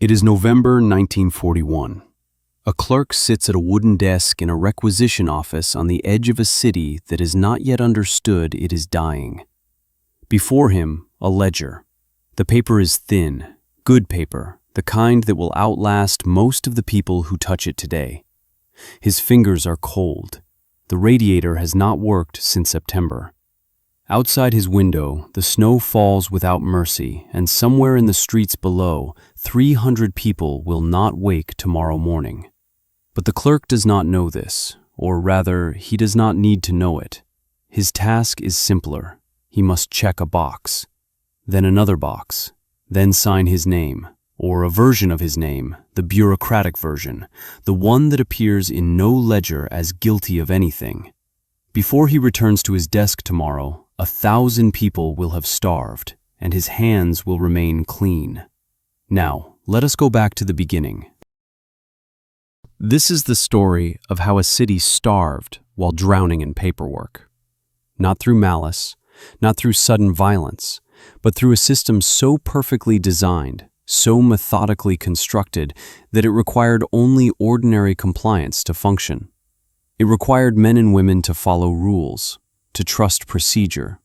It is November 1941. A clerk sits at a wooden desk in a requisition office on the edge of a city that has not yet understood it is dying. Before him, a ledger. The paper is thin, good paper, the kind that will outlast most of the people who touch it today. His fingers are cold. The radiator has not worked since September. Outside his window, the snow falls without mercy, and somewhere in the streets below, 300 people will not wake tomorrow morning. But the clerk does not know this, or rather, he does not need to know it. His task is simpler. He must check a box, then another box, then sign his name, or a version of his name, the bureaucratic version, the one that appears in no ledger as guilty of anything. Before he returns to his desk tomorrow, 1,000 people will have starved, and his hands will remain clean. Now, let us go back to the beginning. This is the story of how a city starved while drowning in paperwork. Not through malice, not through sudden violence, but through a system so perfectly designed, so methodically constructed, that it required only ordinary compliance to function. It required men and women to follow rules, to trust procedure,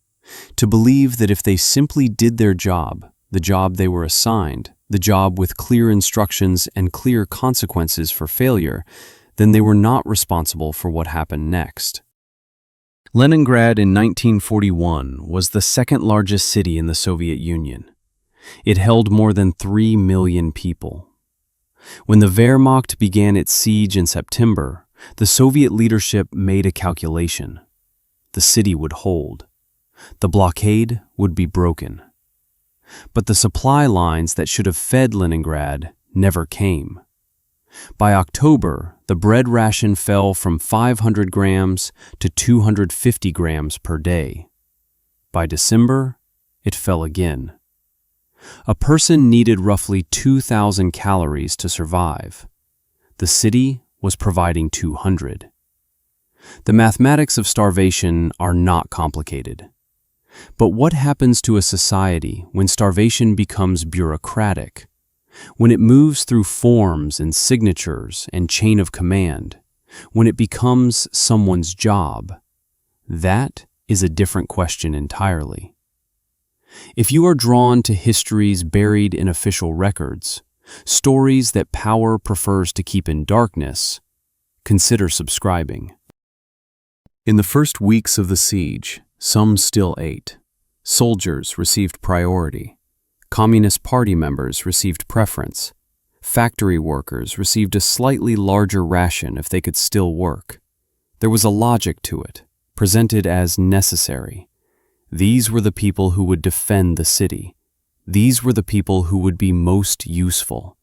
to believe that if they simply did their job, the job they were assigned, the job with clear instructions and clear consequences for failure, then they were not responsible for what happened next. Leningrad in 1941 was the second largest city in the Soviet Union. It held more than 3 million people. When the Wehrmacht began its siege in September, the Soviet leadership made a calculation. The city would hold. The blockade would be broken. But the supply lines that should have fed Leningrad never came. By October, the bread ration fell from 500 grams to 250 grams per day. By December, it fell again. A person needed roughly 2,000 calories to survive. The city was providing 200. The mathematics of starvation are not complicated. But what happens to a society when starvation becomes bureaucratic? When it moves through forms and signatures and chain of command? When it becomes someone's job? That is a different question entirely. If you are drawn to histories buried in official records, stories that power prefers to keep in darkness, consider subscribing. In the first weeks of the siege, some still ate. Soldiers received priority. Communist Party members received preference. Factory workers received a slightly larger ration if they could still work. There was a logic to it, presented as necessary. These were the people who would defend the city. These were the people who would be most useful.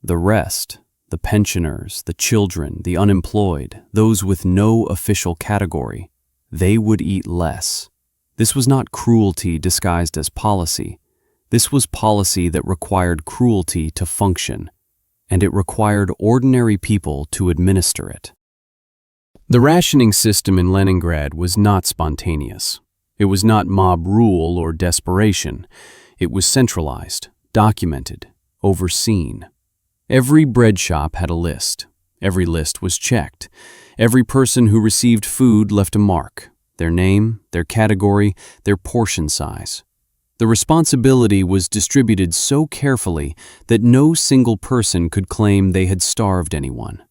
The rest, the pensioners, the children, the unemployed, those with no official category, they would eat less. This was not cruelty disguised as policy. This was policy that required cruelty to function, and it required ordinary people to administer it. The rationing system in Leningrad was not spontaneous. It was not mob rule or desperation. It was centralized, documented, overseen. Every bread shop had a list. Every list was checked. Every person who received food left a mark, their name, their category, their portion size. The responsibility was distributed so carefully that no single person could claim they had starved anyone.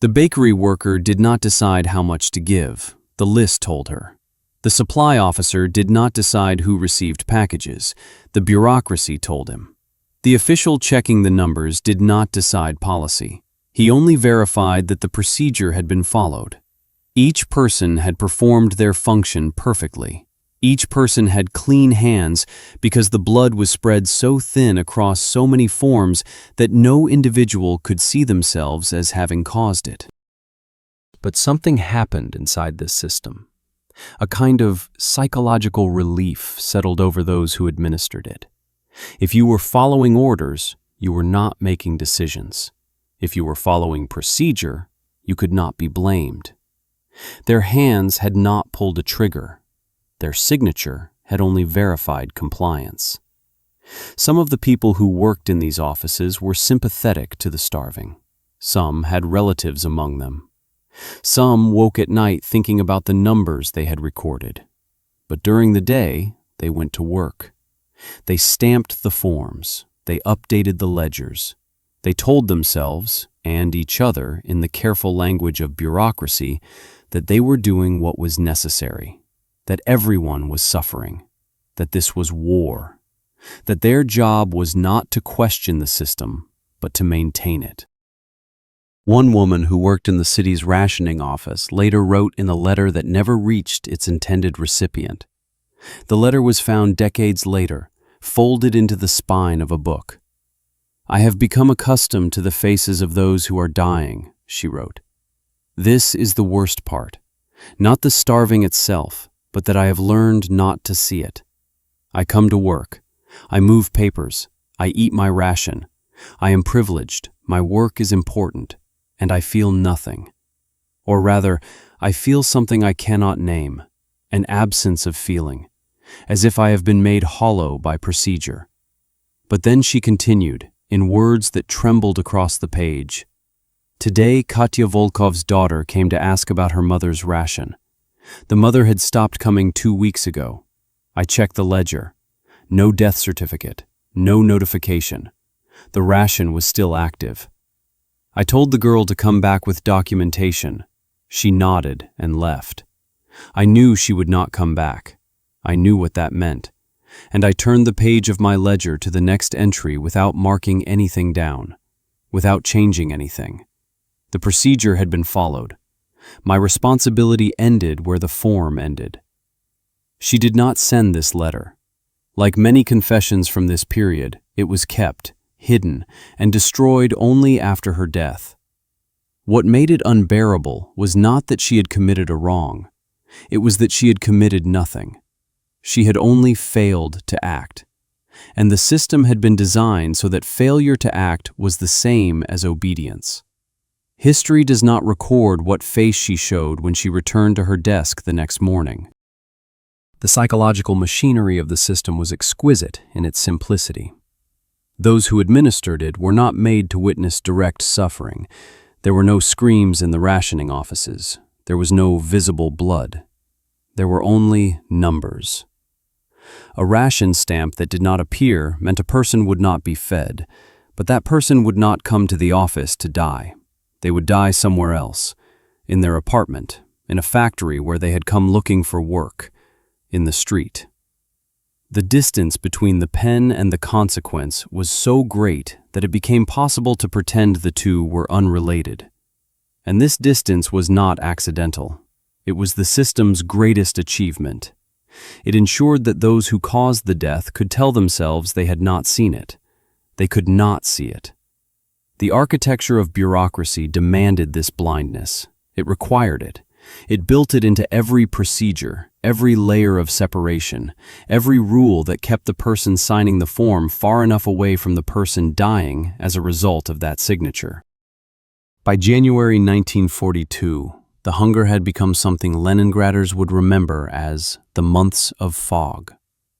The bakery worker did not decide how much to give. The list told her. The supply officer did not decide who received packages. The bureaucracy told him. The official checking the numbers did not decide policy. He only verified that the procedure had been followed. Each person had performed their function perfectly. Each person had clean hands because the blood was spread so thin across so many forms that no individual could see themselves as having caused it. But something happened inside this system. A kind of psychological relief settled over those who administered it. If you were following orders, you were not making decisions. If you were following procedure, you could not be blamed. Their hands had not pulled a trigger. Their signature had only verified compliance. Some of the people who worked in these offices were sympathetic to the starving. Some had relatives among them. Some woke at night thinking about the numbers they had recorded. But during the day, they went to work. They stamped the forms. They updated the ledgers. They told themselves, and each other, in the careful language of bureaucracy, that they were doing what was necessary, that everyone was suffering, that this was war, that their job was not to question the system, but to maintain it. One woman who worked in the city's rationing office later wrote in a letter that never reached its intended recipient. The letter was found decades later, folded into the spine of a book. "I have become accustomed to the faces of those who are dying," she wrote. "This is the worst part, not the starving itself, but that I have learned not to see it. I come to work. I move papers. I eat my ration. I am privileged. My work is important. And I feel nothing. Or rather, I feel something I cannot name, an absence of feeling, as if I have been made hollow by procedure." But then she continued, in words that trembled across the page. "Today, Katya Volkov's daughter came to ask about her mother's ration. The mother had stopped coming 2 weeks ago. I checked the ledger. No death certificate, no notification. The ration was still active. I told the girl to come back with documentation. She nodded and left. I knew she would not come back. I knew what that meant. And I turned the page of my ledger to the next entry without marking anything down, without changing anything. The procedure had been followed. My responsibility ended where the form ended." She did not send this letter. Like many confessions from this period, it was kept, hidden, and destroyed only after her death. What made it unbearable was not that she had committed a wrong. It was that she had committed nothing. She had only failed to act. And the system had been designed so that failure to act was the same as obedience. History does not record what face she showed when she returned to her desk the next morning. The psychological machinery of the system was exquisite in its simplicity. Those who administered it were not made to witness direct suffering. There were no screams in the rationing offices. There was no visible blood. There were only numbers. A ration stamp that did not appear meant a person would not be fed, but that person would not come to the office to die. They would die somewhere else, in their apartment, in a factory where they had come looking for work, in the street. The distance between the pen and the consequence was so great that it became possible to pretend the two were unrelated. And this distance was not accidental. It was the system's greatest achievement. It ensured that those who caused the death could tell themselves they had not seen it. They could not see it. The architecture of bureaucracy demanded this blindness. It required it. It built it into every procedure, every layer of separation, every rule that kept the person signing the form far enough away from the person dying as a result of that signature. By January 1942, the hunger had become something Leningraders would remember as the months of fog.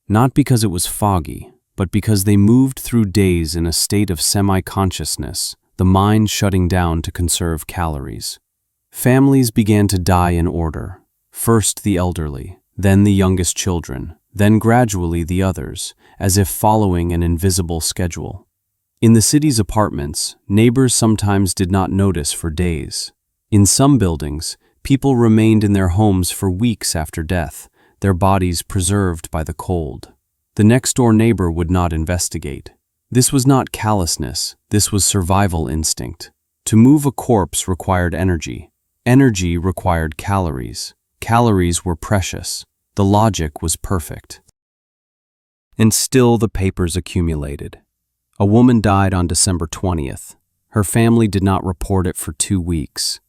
Not because it was foggy, but because they moved through days in a state of semi-consciousness, the mind shutting down to conserve calories. Families began to die in order, first the elderly, then the youngest children, then gradually the others, as if following an invisible schedule. In the city's apartments, neighbors sometimes did not notice for days. In some buildings, people remained in their homes for weeks after death, their bodies preserved by the cold. The next-door neighbor would not investigate. This was not callousness, this was survival instinct. To move a corpse required energy. Energy required calories. Calories were precious. The logic was perfect. And still the papers accumulated. A woman died on December 20th. Her family did not report it for 2 weeks.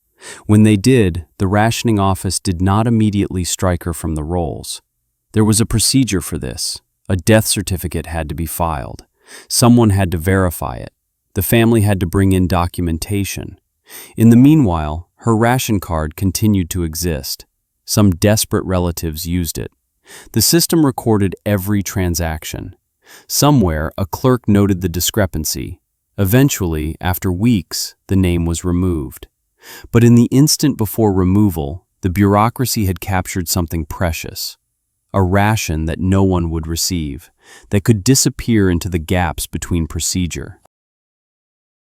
When they did, the rationing office did not immediately strike her from the rolls. There was a procedure for this. A death certificate had to be filed. Someone had to verify it. The family had to bring in documentation. In the meanwhile, her ration card continued to exist. Some desperate relatives used it. The system recorded every transaction. Somewhere, a clerk noted the discrepancy. Eventually, after weeks, the name was removed. But in the instant before removal, the bureaucracy had captured something precious. A ration that no one would receive, that could disappear into the gaps between procedure.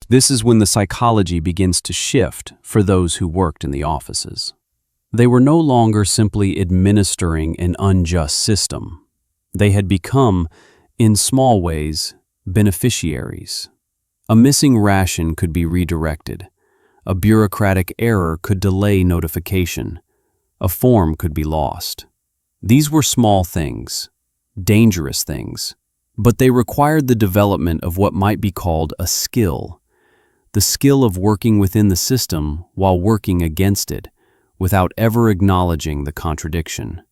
This is when the psychology begins to shift for those who worked in the offices. They were no longer simply administering an unjust system. They had become, in small ways, beneficiaries. A missing ration could be redirected. A bureaucratic error could delay notification. A form could be lost. These were small things, dangerous things, but they required the development of what might be called a skill. The skill of working within the system while working against it, without ever acknowledging the contradiction.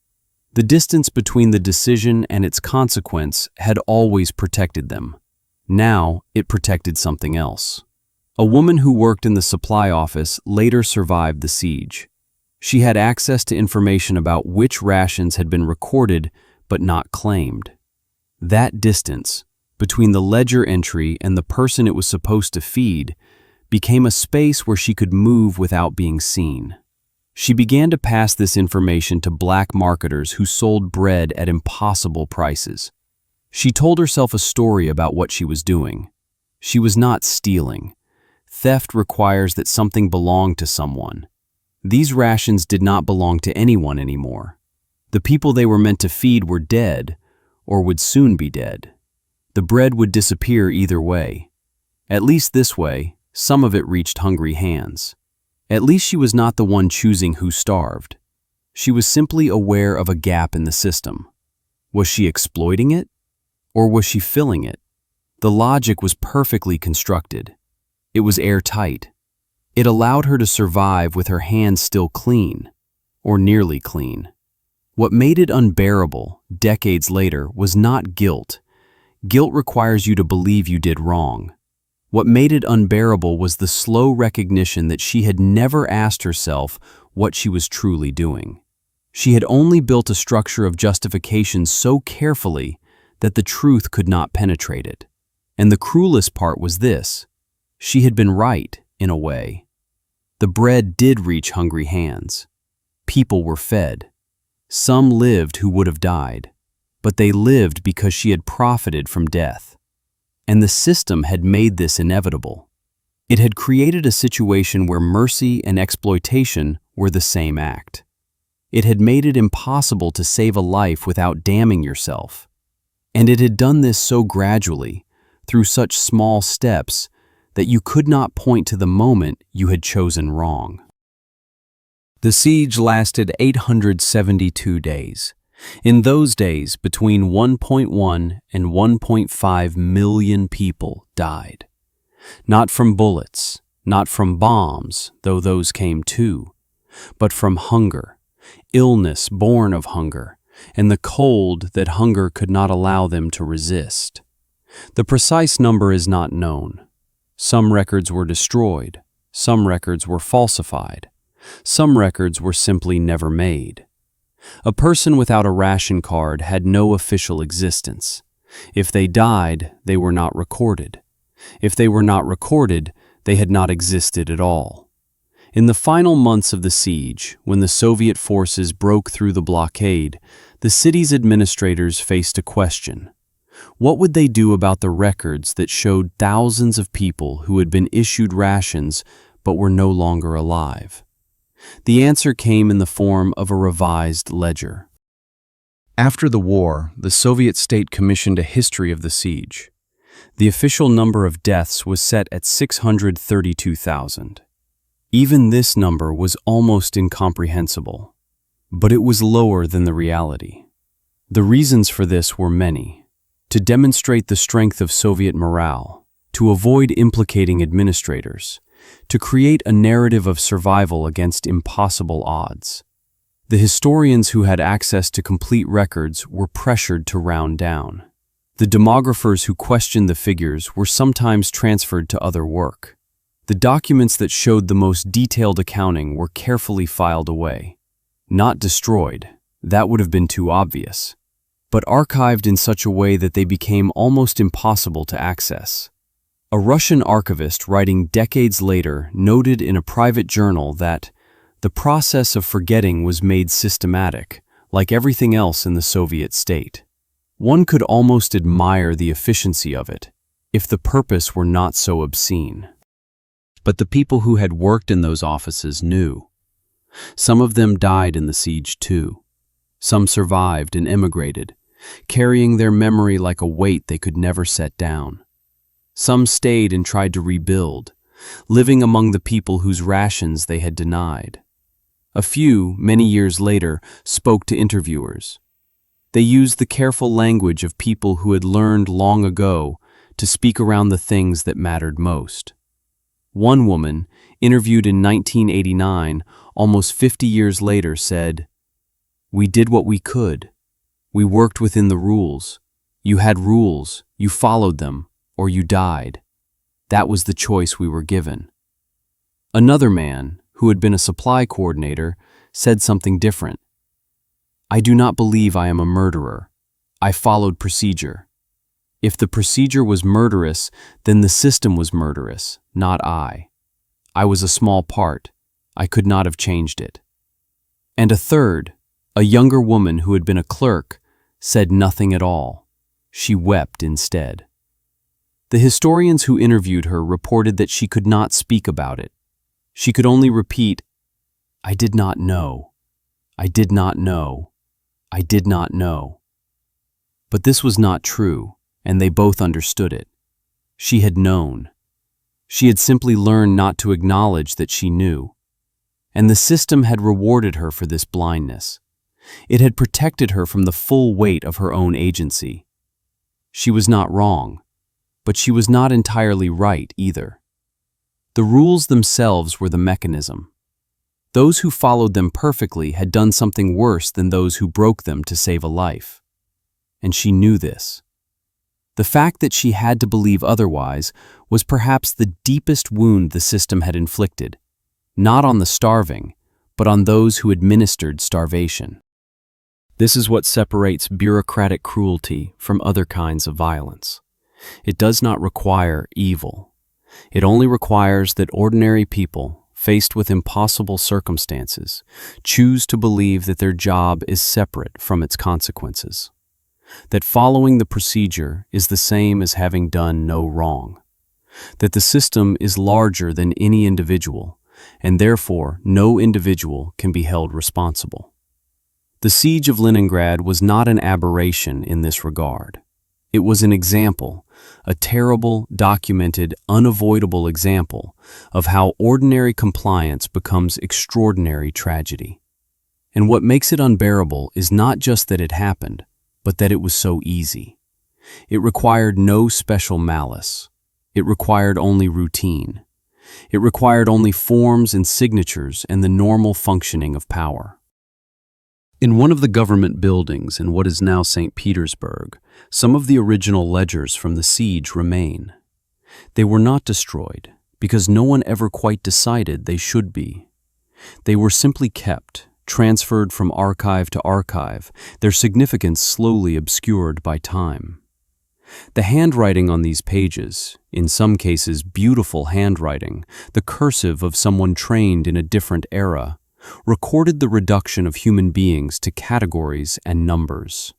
The distance between the decision and its consequence had always protected them. Now, it protected something else. A woman who worked in the supply office later survived the siege. She had access to information about which rations had been recorded but not claimed. That distance, between the ledger entry and the person it was supposed to feed, became a space where she could move without being seen. She began to pass this information to black marketers who sold bread at impossible prices. She told herself a story about what she was doing. She was not stealing. Theft requires that something belonged to someone. These rations did not belong to anyone anymore. The people they were meant to feed were dead, or would soon be dead. The bread would disappear either way. At least this way, some of it reached hungry hands. At least she was not the one choosing who starved. She was simply aware of a gap in the system. Was she exploiting it? Or was she filling it? The logic was perfectly constructed. It was airtight. It allowed her to survive with her hands still clean, or nearly clean. What made it unbearable, decades later, was not guilt. Guilt requires you to believe you did wrong. What made it unbearable was the slow recognition that she had never asked herself what she was truly doing. She had only built a structure of justification so carefully that the truth could not penetrate it. And the cruelest part was this: she had been right, in a way. The bread did reach hungry hands. People were fed. Some lived who would have died, but they lived because she had profited from death. And the system had made this inevitable. It had created a situation where mercy and exploitation were the same act. It had made it impossible to save a life without damning yourself. And it had done this so gradually, through such small steps, that you could not point to the moment you had chosen wrong. The siege lasted 872 days. In those days, between 1.1 and 1.5 million people died. Not from bullets, not from bombs, though those came too, but from hunger, illness born of hunger, and the cold that hunger could not allow them to resist. The precise number is not known. Some records were destroyed, some records were falsified, some records were simply never made. A person without a ration card had no official existence. If they died, they were not recorded. If they were not recorded, they had not existed at all. In the final months of the siege, when the Soviet forces broke through the blockade, the city's administrators faced a question. What would they do about the records that showed thousands of people who had been issued rations but were no longer alive? The answer came in the form of a revised ledger. After the war, the Soviet state commissioned a history of the siege. The official number of deaths was set at 632,000. Even this number was almost incomprehensible, but it was lower than the reality. The reasons for this were many. To demonstrate the strength of Soviet morale, to avoid implicating administrators, to create a narrative of survival against impossible odds. The historians who had access to complete records were pressured to round down. The demographers who questioned the figures were sometimes transferred to other work. The documents that showed the most detailed accounting were carefully filed away. Not destroyed, that would have been too obvious. but archived in such a way that they became almost impossible to access. A Russian archivist writing decades later noted in a private journal that the process of forgetting was made systematic, like everything else in the Soviet state. One could almost admire the efficiency of it, if the purpose were not so obscene. But the people who had worked in those offices knew. Some of them died in the siege too. Some survived and emigrated, carrying their memory like a weight they could never set down. Some stayed and tried to rebuild, living among the people whose rations they had denied. A few, many years later, spoke to interviewers. They used the careful language of people who had learned long ago to speak around the things that mattered most. One woman, interviewed in 1989, almost 50 years later, said, "We did what we could. We worked within the rules. You had rules, you followed them, or you died. That was the choice we were given." Another man, who had been a supply coordinator, said something different. "I do not believe I am a murderer. I followed procedure. If the procedure was murderous, then the system was murderous, not I. I was a small part. I could not have changed it." And a third, a younger woman who had been a clerk, said nothing at all. She wept instead. The historians who interviewed her reported that she could not speak about it. She could only repeat, "I did not know. I did not know. I did not know." But this was not true, and they both understood it. She had known. She had simply learned not to acknowledge that she knew. And the system had rewarded her for this blindness. It had protected her from the full weight of her own agency. She was not wrong, but she was not entirely right either. The rules themselves were the mechanism. Those who followed them perfectly had done something worse than those who broke them to save a life. And she knew this. The fact that she had to believe otherwise was perhaps the deepest wound the system had inflicted, not on the starving, but on those who administered starvation. This is what separates bureaucratic cruelty from other kinds of violence. It does not require evil. It only requires that ordinary people, faced with impossible circumstances, choose to believe that their job is separate from its consequences. That following the procedure is the same as having done no wrong. That the system is larger than any individual, and therefore no individual can be held responsible. The Siege of Leningrad was not an aberration in this regard. It was an example, a terrible, documented, unavoidable example of how ordinary compliance becomes extraordinary tragedy. And what makes it unbearable is not just that it happened, but that it was so easy. It required no special malice. It required only routine. It required only forms and signatures and the normal functioning of power. In one of the government buildings in what is now St. Petersburg, some of the original ledgers from the siege remain. They were not destroyed, because no one ever quite decided they should be. They were simply kept, transferred from archive to archive, their significance slowly obscured by time. The handwriting on these pages, in some cases beautiful handwriting, the cursive of someone trained in a different era, recorded the reduction of human beings to categories and numbers.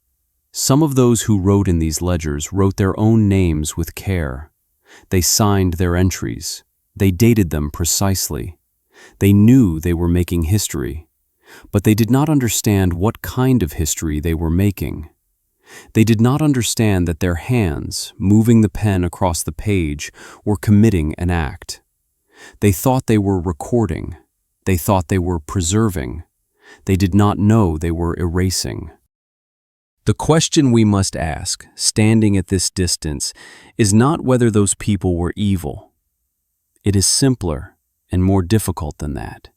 Some of those who wrote in these ledgers wrote their own names with care. They signed their entries. They dated them precisely. They knew they were making history, but they did not understand what kind of history they were making. They did not understand that their hands, moving the pen across the page, were committing an act. They thought they were recording. They thought they were preserving. They did not know they were erasing. The question we must ask, standing at this distance, is not whether those people were evil. It is simpler and more difficult than that.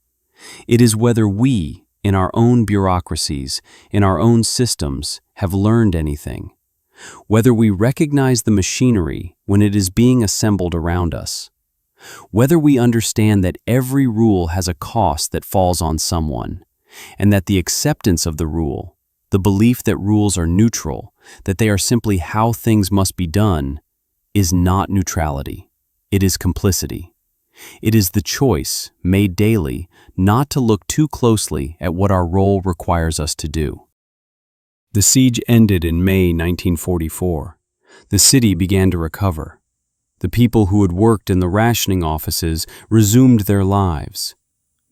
It is whether we, in our own bureaucracies, in our own systems, have learned anything. Whether we recognize the machinery when it is being assembled around us. Whether we understand that every rule has a cost that falls on someone, and that the acceptance of the rule, The belief that rules are neutral, that they are simply how things must be done, is not neutrality. It is complicity. It is the choice, made daily, not to look too closely at what our role requires us to do. The siege ended in May 1944. The city began to recover. The people who had worked in the rationing offices resumed their lives.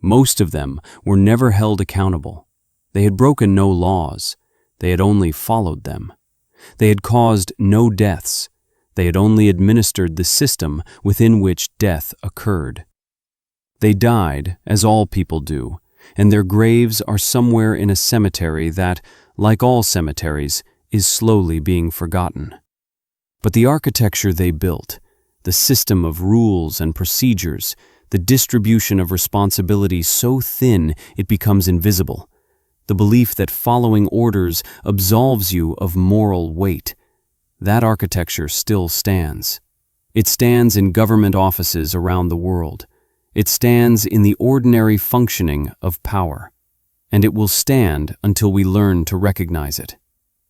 Most of them were never held accountable. They had broken no laws. They had only followed them. They had caused no deaths. They had only administered the system within which death occurred. They died, as all people do, and their graves are somewhere in a cemetery that, like all cemeteries, is slowly being forgotten. But the architecture they built, the system of rules and procedures, the distribution of responsibility so thin it becomes invisible, the belief that following orders absolves you of moral weight, that architecture still stands. It stands in government offices around the world. It stands in the ordinary functioning of power. And it will stand until we learn to recognize it,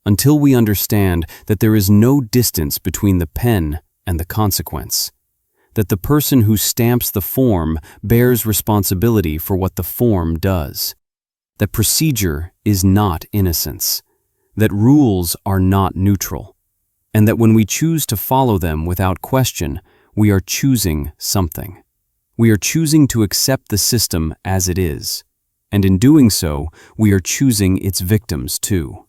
until we understand that there is no distance between the pen and the consequence, that the person who stamps the form bears responsibility for what the form does, that procedure is not innocence, that rules are not neutral, and that when we choose to follow them without question, we are choosing something. We are choosing to accept the system as it is. And in doing so, we are choosing its victims too.